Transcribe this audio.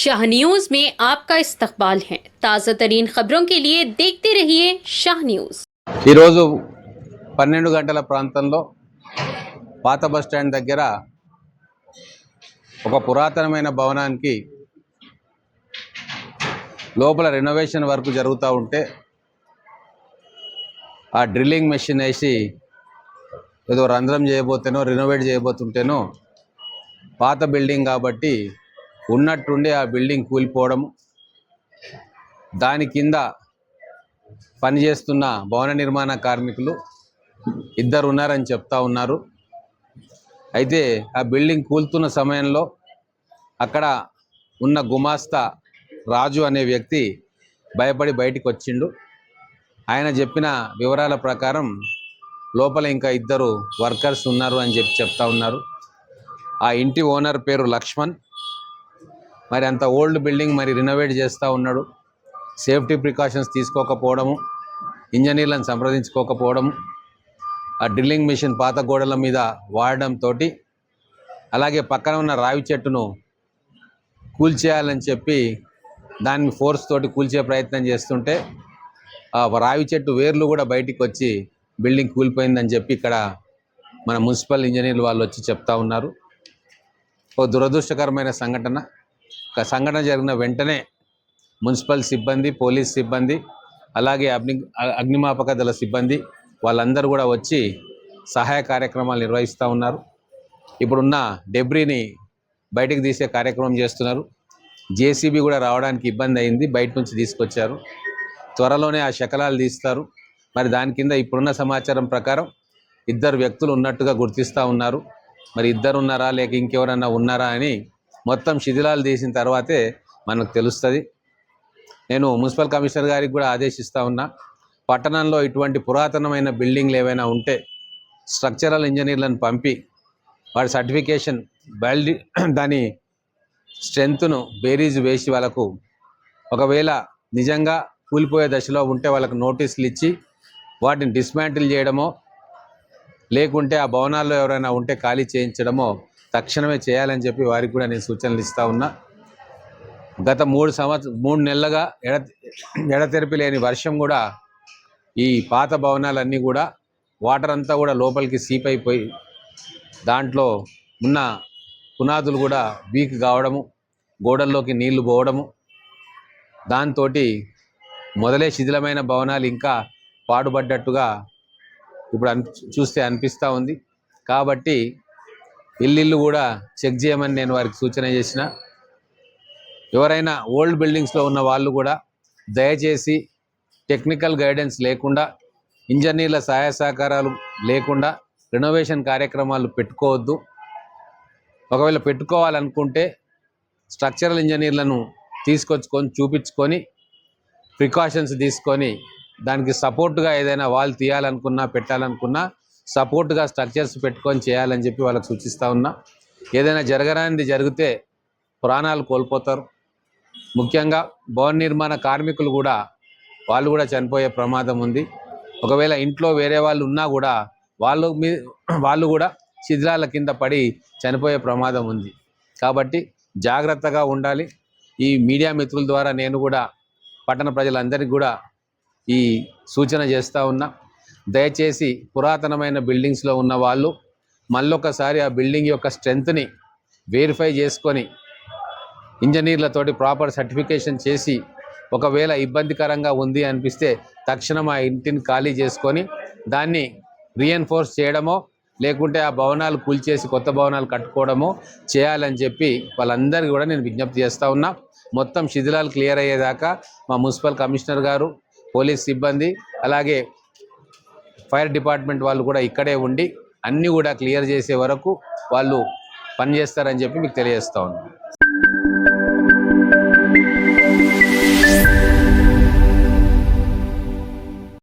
Shah news में आपका इस्तकबाल है। ताज़ा तरीन खबरों के लिए देखते रहिए शाह न्यूज। ఈ రోజు 12 గంటల ప్రాంతంలో పాత బస్ స్టాండ్ దగ్గర ఒక పురాతనమైన భవనానికి లోపల రెనోవేషన్ వర్క్ జరుగుతూ ఉంటే ఆ డ్రిల్లింగ్ మెషిన్ వేసి ఏదో రంధ్రం చేయబోతేనో రెనోవేట్ చేయబోతుంటేనో పాత బిల్డింగ్ కాబట్టి ఉన్నట్టుండి ఆ బిల్డింగ్ కూలిపోవడం, దాని కింద పనిచేస్తున్న భవన నిర్మాణ కార్మికులు ఇద్దరు ఉన్నారని చెప్తా ఉన్నారు. అయితే ఆ బిల్డింగ్ కూలుతున్న సమయంలో అక్కడ ఉన్న గుమాస్తా రాజు అనే వ్యక్తి భయపడి బయటికి వచ్చిండు. ఆయన చెప్పిన వివరాల ప్రకారం లోపల ఇంకా ఇద్దరు వర్కర్స్ ఉన్నారు అని చెప్తా ఉన్నారు. ఆ ఇంటి ఓనర్ పేరు లక్ష్మణ్. మరి అంత ఓల్డ్ బిల్డింగ్ మరి రినోవేట్ చేస్తూ ఉన్నాడు. సేఫ్టీ ప్రికాషన్స్ తీసుకోకపోవడము, ఇంజనీర్లను సంప్రదించుకోకపోవడము, ఆ డ్రిల్లింగ్ మిషన్ పాత గోడల మీద వాడడంతో, అలాగే పక్కన ఉన్న రావి చెట్టును కూల్చేయాలని చెప్పి దాన్ని ఫోర్స్ తోటి కూల్చే ప్రయత్నం చేస్తుంటే ఆ రావి చెట్టు వేర్లు కూడా బయటికి వచ్చి బిల్డింగ్ కూలిపోయిందని చెప్పి ఇక్కడ మన మున్సిపల్ ఇంజనీర్లు వాళ్ళు వచ్చి చెప్తా ఉన్నారు. ఓ దురదృష్టకరమైన సంఘటన. సంఘటన జరిగిన వెంటనే మున్సిపల్ సిబ్బంది, పోలీస్ సిబ్బంది, అలాగే అగ్నిమాపక దళ సిబ్బంది వాళ్ళందరూ కూడా వచ్చి సహాయ కార్యక్రమాలు నిర్వహిస్తూ ఉన్నారు. ఇప్పుడున్న డెబ్రీని బయటికి తీసే కార్యక్రమం చేస్తున్నారు. జేసీబీ కూడా రావడానికి ఇబ్బంది అయింది, బయట నుంచి తీసుకొచ్చారు. త్వరలోనే ఆ శకలాలు తీస్తారు. మరి దాని కింద ఇప్పుడున్న సమాచారం ప్రకారం ఇద్దరు వ్యక్తులు ఉన్నట్టుగా గుర్తిస్తూ ఉన్నారు. మరి ఇద్దరు ఉన్నారా లేక ఇంకెవరన్నా ఉన్నారా అని మొత్తం శిథిలాలు తీసిన తర్వాతే మనకు తెలుస్తుంది. నేను మున్సిపల్ కమిషనర్ గారికి కూడా ఆదేశిస్తూ ఉన్నా, పట్టణంలో ఇటువంటి పురాతనమైన బిల్డింగ్లు ఏవైనా ఉంటే స్ట్రక్చరల్ ఇంజనీర్లను పంపి వాడి సర్టిఫికేషన్ దాని స్ట్రెంత్ను బేరీజు వేసి వాళ్ళకు ఒకవేళ నిజంగా కూలిపోయే దశలో ఉంటే వాళ్ళకు నోటీసులు ఇచ్చి వాటిని డిస్మాంటిల్ చేయడమో లేకుంటే ఆ భవనాల్లో ఎవరైనా ఉంటే ఖాళీ చేయించడమో తక్షణమే చేయాలని చెప్పి వారికి కూడా నేను సూచనలు ఇస్తూ ఉన్నా. గత 3 నెలలుగా ఎడతెరిపి లేని వర్షం కూడా ఈ పాత భవనాలన్నీ కూడా వాటర్ అంతా కూడా లోపలికి సీప్ అయిపోయి దాంట్లో ఉన్న పునాదులు కూడా వీక్ కావడము, గోడల్లోకి నీళ్లు పోవడము, దాంతో మొదలే శిథిలమైన భవనాలు ఇంకా పాడుపడ్డట్టుగా ఇప్పుడు చూస్తే అనిపిస్తూ ఉంది. కాబట్టి ఇల్లు కూడా చెక్ చేయమని నేను వారికి సూచన చేసిన. ఎవరైనా ఓల్డ్ బిల్డింగ్స్లో ఉన్న వాళ్ళు కూడా దయచేసి టెక్నికల్ గైడెన్స్ లేకుండా, ఇంజనీర్ల సహాయ సహకారాలు లేకుండా రెనోవేషన్ కార్యక్రమాలు పెట్టుకోవద్దు. ఒకవేళ పెట్టుకోవాలనుకుంటే స్ట్రక్చరల్ ఇంజనీర్లను తీసుకొచ్చుకొని చూపించుకొని ప్రికాషన్స్ తీసుకొని దానికి సపోర్ట్గా ఏదైనా వాల్ తీయాలనుకున్నా పెట్టాలనుకున్నా సపోర్ట్గా స్ట్రక్చర్స్ పెట్టుకొని చేయాలని చెప్పి వాళ్ళకి సూచిస్తూ ఉన్నా. ఏదైనా జరగరానిది జరిగితే ప్రాణాలు కోల్పోతారు. ముఖ్యంగా భవన నిర్మాణ కార్మికులు కూడా వాళ్ళు కూడా చనిపోయే ప్రమాదం ఉంది. ఒకవేళ ఇంట్లో వేరే వాళ్ళు ఉన్నా కూడా వాళ్ళు కూడా శిథిలాల కింద పడి చనిపోయే ప్రమాదం ఉంది. కాబట్టి జాగ్రత్తగా ఉండాలి. ఈ మీడియా మిత్రుల ద్వారా నేను కూడా పట్టణ ప్రజలందరికీ కూడా ఈ సూచన చేస్తూ ఉన్నా. దయచేసి పురాతనమైన బిల్డింగ్స్లో ఉన్న వాళ్ళు మళ్ళొకసారి ఆ బిల్డింగ్ యొక్క స్ట్రెంత్ని వెరిఫై చేసుకొని ఇంజనీర్లతోటి ప్రాపర్ సర్టిఫికేషన్ చేసి ఒకవేళ ఇబ్బందికరంగా ఉంది అనిపిస్తే తక్షణం ఆ ఇంటిని ఖాళీ చేసుకొని దాన్ని రీఎన్ఫోర్స్ చేయడమో లేకుంటే ఆ భవనాలు కూల్చేసి కొత్త భవనాలు కట్టుకోవడమో చేయాలని చెప్పి వాళ్ళందరికీ కూడా నేను విజ్ఞప్తి చేస్తూ ఉన్నా. మొత్తం శిథిలాలు క్లియర్ అయ్యేదాకా మా మున్సిపల్ కమిషనర్ గారు, పోలీస్ సిబ్బంది, అలాగే ఫైర్ డిపార్ట్మెంట్ వాళ్ళు కూడా ఇక్కడే ఉండి అన్నీ కూడా క్లియర్ చేసే వరకు వాళ్ళు పనిచేస్తారని చెప్పి మీకు తెలియజేస్తూ ఉన్నాను.